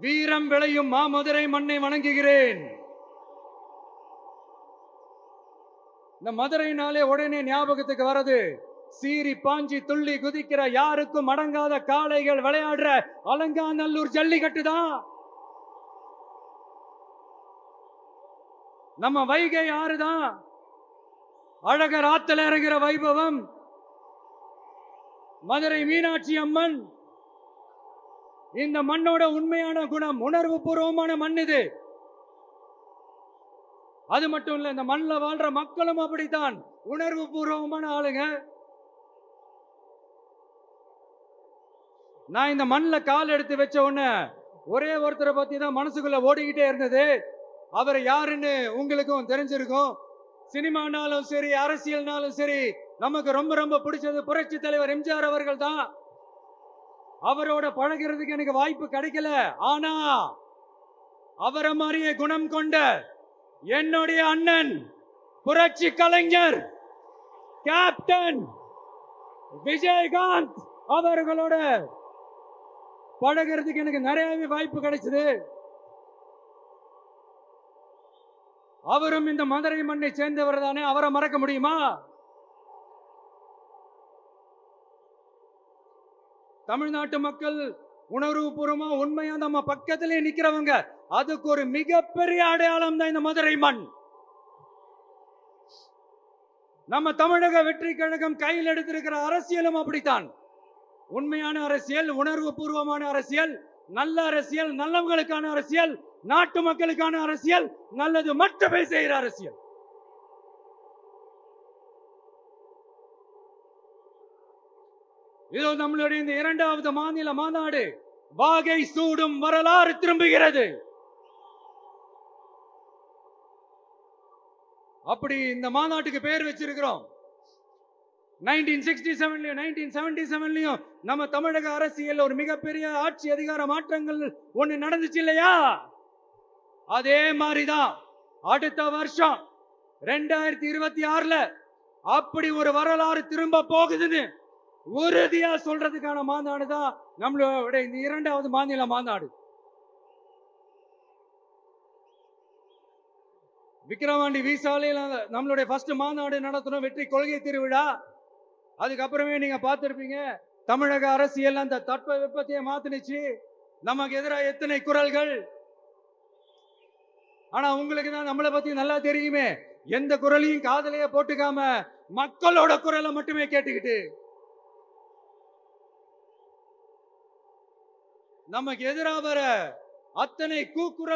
வீரம் விளையும் மாமதுரை மண்ணை வணங்குகிறேன். இந்த மதுரைனாலே உடனே ஞாபகத்துக்கு வரது சீறி பாஞ்சி துள்ளி குதிக்கிற யாருக்கும் அடங்காத காளைகள் விளையாடுற அலங்காநல்லூர் ஜல்லிக்கட்டு தான். நம்ம வைகை ஆறுதான். அழகர் ஆத்துல இறங்குற வைபவம். மதுரை மீனாட்சி அம்மன். இந்த மண்ணோட உண்மையான குணம் உணர்வு பூர்வமான மண் இது. அது மட்டும் இல்ல, இந்த மண்ணில் வாழ்ற மக்களும் அப்படித்தான் உணர்வு பூர்வமான ஆளுங்க. நான் இந்த மண்ணில் கால் எடுத்து வச்ச உடனே ஒரே ஒருத்தரை பத்தி தான் மனசுக்குள்ள ஓடிக்கிட்டே இருந்தது. அவர் யாருன்னு உங்களுக்கும் தெரிஞ்சிருக்கும். சினிமானாலும் சரி, அரசியல்னாலும் சரி, நமக்கு ரொம்ப ரொம்ப பிடிச்சது புரட்சி தலைவர் எம்ஜிஆர் அவர்கள் தான். அவரோட பழகிறதுக்கு எனக்கு வாய்ப்பு கிடைக்கல. ஆனா அவரை மாதிரியே குணம் கொண்ட என்னுடைய அண்ணன் புரட்சி கலைஞர் கேப்டன் விஜயகாந்த் அவர்களோட பழகிறதுக்கு எனக்கு நிறையவே வாய்ப்பு கிடைச்சது. அவரும் இந்த மதுரை மண்ணை சேர்ந்தவர் தானே. அவரை மறக்க முடியுமா? தமிழ்நாட்டு மக்கள் உணர்வுபூர்வமா உண்மையா நம்ம பக்கத்திலே நிக்கிறவங்க. அதுக்கு ஒரு மிகப்பெரிய அடையாளம் தான் இந்த மதுரை மண். நம்ம தமிழக வெற்றி கழகம் கையில் எடுத்திருக்கிற அரசியலும் அப்படித்தான். உண்மையான அரசியல், உணர்வு பூர்வமான அரசியல், நல்ல அரசியல், நல்லவங்களுக்கான அரசியல், நாட்டு மக்களுக்கான அரசியல், நல்லது மட்டுமே செய்கிற அரசியல். இதோ நம்மளுடைய இந்த 2வது மாநில மாநாடு வாகை சூடும் வரலாறு திரும்புகிறது. அப்படி இந்த மாநாட்டுக்கு பேர் வச்சிருக்கிறோம். 1967லயும் 1977லயும் நம்ம தமிழக அரசியல் ஒரு மிகப்பெரிய ஆட்சி அதிகார மாற்றங்கள் ஒண்ணு நடந்துச்சு இல்லையா? அதே மாதிரிதான் அடுத்த வருஷம் 2026ல அப்படி ஒரு வரலாறு திரும்ப போகுதுன்னு உறுதியா சொல்றதுக்கான மாநாடு தான் நம்மளோட இந்த 2வது மாநில மாநாடு. விக்கிரவாண்டி வீசாலையில் நம்மளுடைய ஃபர்ஸ்ட் மாநாடு நடத்தணும், வெற்றி கொள்கை திருவிழா. அதுக்கப்புறமே நீங்க பார்த்திருப்பீங்க, தமிழக அரசியல் அந்த தட்ப வெப்பத்தையே மாத்தினுச்சு. நமக்கு எதிராக எத்தனை குரல்கள். ஆனா உங்களுக்கு தான் நம்மளை பத்தி நல்லா தெரியுமே. எந்த குரலையும் காதலையே போட்டுக்காம மக்களோட குரலை மட்டுமே கேட்டுக்கிட்டு நமக்கு எதிராக வர அத்தனை கூக்குரல்